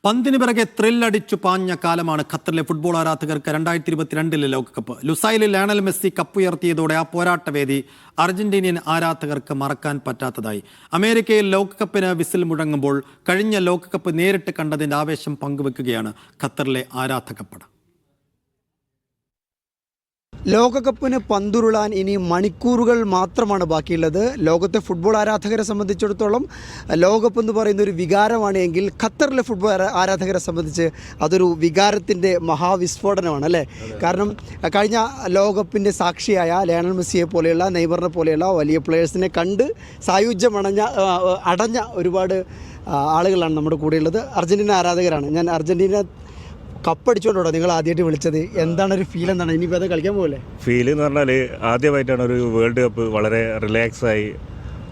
പന്തിന് പിറകെ ത്രില്ലടിച്ചു പാഞ്ഞ കാലമാണ് ഖത്തറിലെ ഫുട്ബോൾ ആരാധകർക്ക് 2022 ലോകകപ്പ്. ലുസൈലിൽ ലയണൽ മെസ്സി കപ്പുയർത്തിയതോടെ ആ പോരാട്ടവേദി അർജന്റീനിയൻ ആരാധകർക്ക് മറക്കാൻ പറ്റാത്തതായി. അമേരിക്കയിൽ ലോകകപ്പിന് വിസിൽ മുഴങ്ങുമ്പോൾ കഴിഞ്ഞ ലോകകപ്പ് നേരിട്ട് കണ്ടതിന്റെ ആവേശം പങ്കുവെക്കുകയാണ് ഖത്തറിലെ ആരാധകപ്പട. ലോകകപ്പിന് പന്തുരുളാൻ ഇനി മണിക്കൂറുകൾ മാത്രമാണ് ബാക്കിയുള്ളത്. ലോകത്തെ ഫുട്ബോൾ ആരാധകരെ സംബന്ധിച്ചിടത്തോളം ലോകകപ്പ് എന്ന് പറയുന്ന ഒരു വികാരമാണ് എങ്കിൽ ഖത്തറിലെ ഫുട്ബോൾ ആരാധകരെ സംബന്ധിച്ച് അതൊരു വികാരത്തിൻ്റെ മഹാവിസ്ഫോടനമാണ് അല്ലേ? കാരണം കഴിഞ്ഞ ലോകകപ്പിൻ്റെ സാക്ഷിയായ ലയണൽ മെസ്സിയെ പോലെയുള്ള നെയ്മറിനെ പോലെയുള്ള വലിയ പ്ലേയേഴ്സിനെ കണ്ട് അടഞ്ഞ ഒരുപാട് ആളുകളാണ് നമ്മുടെ കൂടെയുള്ളത്. അർജൻറ്റീന ആരാധകരാണ്. ഞാൻ അർജൻറ്റീന കപ്പടിച്ചുകൊണ്ടോ നിങ്ങൾ ആദ്യമായിട്ട് വിളിച്ചത്? എന്താണ് ഒരു ഫീൽ? എന്താണ് ഇനിയിപ്പോൾ അത് കളിക്കാൻ പോലെ ഫീൽ എന്ന് പറഞ്ഞാൽ ആദ്യമായിട്ടാണ് ഒരു വേൾഡ് കപ്പ് വളരെ റിലാക്സായി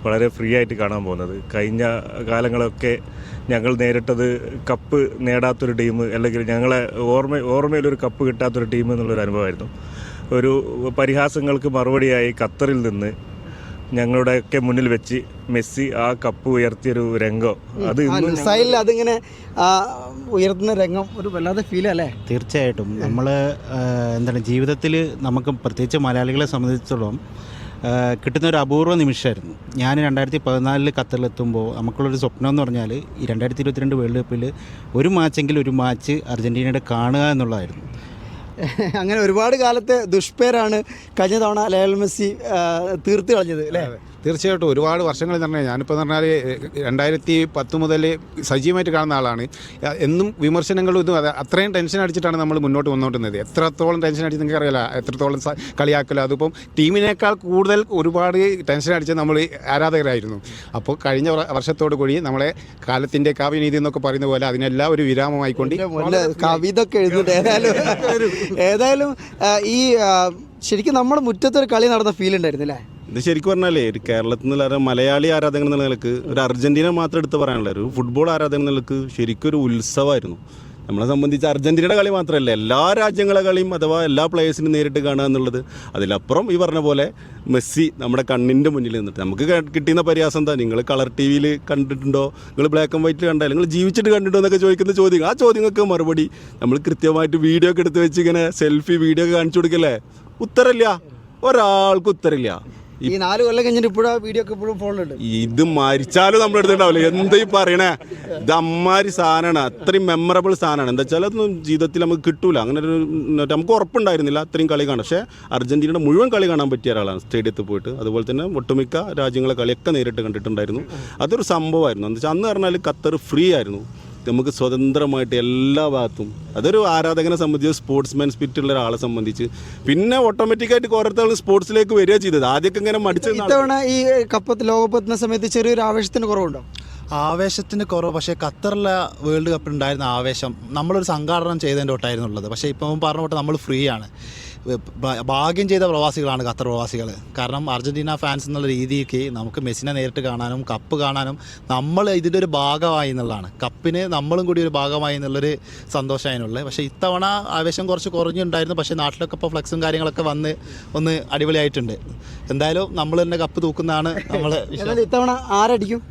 വളരെ ഫ്രീ ആയിട്ട് കാണാൻ പോകുന്നത്. കഴിഞ്ഞ കാലങ്ങളൊക്കെ ഞങ്ങൾ നേരിട്ടത് കപ്പ് നേടാത്തൊരു ടീം, അല്ലെങ്കിൽ ഞങ്ങളെ ഓർമ്മയിലൊരു കപ്പ് കിട്ടാത്തൊരു ടീം എന്നുള്ളൊരു അനുഭവമായിരുന്നു. ഒരു പരിഹാസങ്ങൾക്ക് മറുപടിയായി ഖത്തറിൽ നിന്ന് ഞങ്ങളുടെയൊക്കെ മുന്നിൽ വെച്ച് മെസ്സി ആ കപ്പ് ഉയർത്തിയൊരു രംഗം, അത് അതിങ്ങനെ ഉയർത്തുന്ന രംഗം ഒരു വല്ലാതെ ഫീൽ അല്ലേ? തീർച്ചയായിട്ടും നമ്മൾ ജീവിതത്തിൽ നമുക്ക് പ്രത്യേകിച്ച് മലയാളികളെ സംബന്ധിച്ചിടത്തോളം കിട്ടുന്ന ഒരു അപൂർവ നിമിഷമായിരുന്നു. ഞാൻ 2014 ഖത്തറിലെത്തുമ്പോൾ നമുക്കുള്ളൊരു സ്വപ്നം എന്ന് പറഞ്ഞാൽ ഈ 2022 വേൾഡ് കപ്പിൽ ഒരു മാച്ച് അർജൻറ്റീനയുടെ കാണുക എന്നുള്ളതായിരുന്നു. അങ്ങനെ ഒരുപാട് കാലത്തെ ദുഷ്പേരാണ് കഴിഞ്ഞ തവണ ലയണൽ മെസ്സി തീർത്ത് കളഞ്ഞത് അല്ലേ? തീർച്ചയായിട്ടും ഒരുപാട് വർഷങ്ങൾ എന്ന് പറഞ്ഞാൽ ഞാനിപ്പോൾ എന്ന് പറഞ്ഞാൽ 2010 മുതൽ സജീവമായിട്ട് കാണുന്ന ആളാണ്. എന്നും വിമർശനങ്ങളും ഇതും അത്രയും ടെൻഷൻ അടിച്ചിട്ടാണ് നമ്മൾ മുന്നോട്ട് വന്നുകൊണ്ടിരുന്നത്. എത്രത്തോളം ടെൻഷൻ അടിച്ച് നിങ്ങൾക്ക് അറിയില്ല, എത്രത്തോളം കളിയാക്കലോ. അതിപ്പം ടീമിനേക്കാൾ കൂടുതൽ ഒരുപാട് ടെൻഷൻ അടിച്ച് നമ്മൾ ആരാധകരായിരുന്നു. അപ്പോൾ കഴിഞ്ഞ വർഷത്തോടു കൂടി നമ്മളെ കാലത്തിൻ്റെ കാവ്യനീതി എന്നൊക്കെ പറയുന്ന പോലെ അതിനെല്ലാം ഒരു വിരാമമായിക്കൊണ്ട് കവിത ഒക്കെ എഴുതുന്നുണ്ട്. ഏതായാലും ഈ ശരിക്കും നമ്മുടെ മുറ്റത്തൊരു കളി നടന്ന ഫീൽ ഉണ്ടായിരുന്നില്ലേ? ഇത് ശരിക്കും പറഞ്ഞാലേ ഒരു കേരളത്തിൽ നിന്നുള്ള മലയാളി ആരാധകൻ എന്നുള്ള നിലക്ക് ഒരു അർജന്റീന മാത്രം എടുത്ത് പറയാനുള്ള ഒരു ഫുട്ബോൾ ആരാധകൻ എന്ന നിലക്ക് ശരിക്കും ഒരു ഉത്സവമായിരുന്നു. നമ്മളെ സംബന്ധിച്ച് അർജന്റീനയുടെ കളി മാത്രമല്ല, എല്ലാ രാജ്യങ്ങളെ കളിയും അഥവാ എല്ലാ പ്ലേയേഴ്സിനും നേരിട്ട് കാണുക എന്നുള്ളത്. അതിലപ്പുറം ഈ പറഞ്ഞ പോലെ മെസ്സി നമ്മുടെ കണ്ണിൻ്റെ മുന്നിൽ നിന്നിട്ട് നമുക്ക് കിട്ടുന്ന പരിഹാസം എന്താ? നിങ്ങൾ കളർ ടി വിയിൽ കണ്ടിട്ടുണ്ടോ, നിങ്ങൾ ബ്ലാക്ക് ആൻഡ് വൈറ്റിൽ കണ്ടാൽ, നിങ്ങൾ ജീവിച്ചിട്ട് കണ്ടിട്ടുണ്ടോ എന്നൊക്കെ ചോദിക്കുന്ന ചോദ്യങ്ങൾ, ആ ചോദ്യങ്ങൾക്ക് മറുപടി നമ്മൾ കൃത്യമായിട്ട് വീഡിയോ ഒക്കെ എടുത്ത് വെച്ച് ഇങ്ങനെ സെൽഫി വീഡിയോ ഒക്കെ കാണിച്ചു കൊടുക്കല്ലേ? ഉത്തരമില്ല, ഒരാൾക്ക് ഉത്തരമില്ല. ഈ 4 കൊല്ലം കഴിഞ്ഞിട്ട് ഇപ്പോഴും വീഡിയോ ഒക്കെ ഇപ്പോഴും ഫോണിലുണ്ട്. ഇത് മരിച്ചാലും നമ്മൾ എടുത്തിട്ടുണ്ടാവില്ല. എന്താ ഈ പറയണേ? ഇത് അമ്മാരി സാധനമാണ്, അത്രയും മെമ്മറബിൾ സാധനമാണ്. എന്താ വെച്ചാൽ അതൊന്നും ജീവിതത്തിൽ നമുക്ക് കിട്ടൂല. അങ്ങനെ ഒരു നമുക്ക് ഉറപ്പുണ്ടായിരുന്നില്ല അത്രയും കളി കാണാം. പക്ഷേ അർജന്റീനയുടെ മുഴുവൻ കളി കാണാൻ പറ്റിയ ഒരാളാണ് സ്റ്റേഡിയത്തിൽ പോയിട്ട്. അതുപോലെ തന്നെ ഒട്ടുമിക്ക രാജ്യങ്ങളെ കളിയൊക്കെ നേരിട്ട് കണ്ടിട്ടുണ്ടായിരുന്നു. അതൊരു സംഭവമായിരുന്നു. എന്താ വെച്ചാൽ അന്ന് പറഞ്ഞാൽ ഖത്തർ ഫ്രീ ആയിരുന്നു, നമുക്ക് സ്വതന്ത്രമായിട്ട് എല്ലാ ഭാഗത്തും. അതൊരു ആരാധകനെ സംബന്ധിച്ച്, സ്പോർട്സ്മാൻ സ്പിരിറ്റ് ഉള്ള ഒരാളെ സംബന്ധിച്ച് പിന്നെ ഓട്ടോമാറ്റിക്കായിട്ട് ഓരോരുത്തരും സ്പോർട്സിലേക്ക് വരിക ചെയ്തത്. ആദ്യമൊക്കെ ഇങ്ങനെ മടിച്ചു. ഇത്തവണ ഈ ലോകകപ്പെത്തുന്ന സമയത്ത് ചെറിയൊരു ആവേശത്തിന് കുറവുണ്ടോ? ആവേശത്തിന് കുറവ്. പക്ഷേ ഖത്തറിലെ വേൾഡ് കപ്പിലുണ്ടായിരുന്ന ആവേശം നമ്മളൊരു സംഘാടനം ചെയ്തതിൻ്റെ തൊട്ടായിരുന്നുള്ളത്. പക്ഷേ ഇപ്പം പറഞ്ഞ തൊട്ട് നമ്മൾ ഫ്രീ ആണ്. ഭാഗ്യം ചെയ്ത പ്രവാസികളാണ് ഖത്തർ പ്രവാസികൾ. കാരണം അർജൻറ്റീന ഫാൻസ് എന്നുള്ള രീതിക്ക് നമുക്ക് മെസ്സിനെ നേരിട്ട് കാണാനും കപ്പ് കാണാനും നമ്മൾ ഇതിൻ്റെ ഒരു ഭാഗമായി എന്നുള്ളതാണ്. കപ്പിന് നമ്മളും കൂടി ഒരു ഭാഗമായി എന്നുള്ളൊരു സന്തോഷമായിരുന്നുള്ളത്. പക്ഷേ ഇത്തവണ ആവേശം കുറച്ച് കുറഞ്ഞുണ്ടായിരുന്നു. പക്ഷേ നാട്ടിലൊക്കെ ഇപ്പോൾ ഫ്ലെക്സും കാര്യങ്ങളൊക്കെ വന്ന് ഒന്ന് അടിപൊളിയായിട്ടുണ്ട്. എന്തായാലും നമ്മൾ തന്നെ കപ്പ് തൂക്കുന്നതാണ് നമ്മൾ. ഇത്തവണ ആരടിക്കും?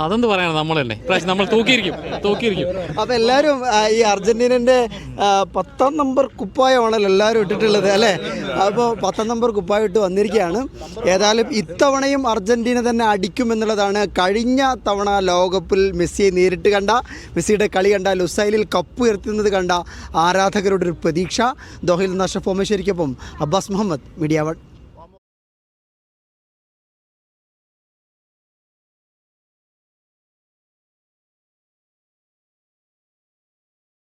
അതെന്ത് പറയാനാണ്, നമ്മൾ തന്നെ പ്രാവശ്യം നമ്മൾ തൂക്കിയിരിക്കും. അപ്പോൾ എല്ലാവരും ഈ അർജന്റീനൻ്റെ 10ാം നമ്പർ കുപ്പായമാണല്ലോ എല്ലാവരും ഇട്ടിട്ടുള്ളത് അല്ലേ? അപ്പോൾ 10ാം നമ്പർ കുപ്പായം ഇട്ട് വന്നിരിക്കുകയാണ്. ഏതായാലും ഇത്തവണയും അർജന്റീന തന്നെ അടിക്കുമെന്നുള്ളതാണ് കഴിഞ്ഞ തവണ ലോകകപ്പിൽ മെസ്സിയെ നേരിട്ട് കണ്ട, മെസ്സിയുടെ കളി കണ്ട, ലുസൈലിൽ കപ്പ് ഉയർത്തുന്നത് കണ്ട ആരാധകരുടെ ഒരു പ്രതീക്ഷ. ദോഹയിൽ നിന്ന് അഷ്റഫ് ഓമശ്ശേരിക്കൊപ്പം അബ്ബാസ് മുഹമ്മദ്, മീഡിയ 1.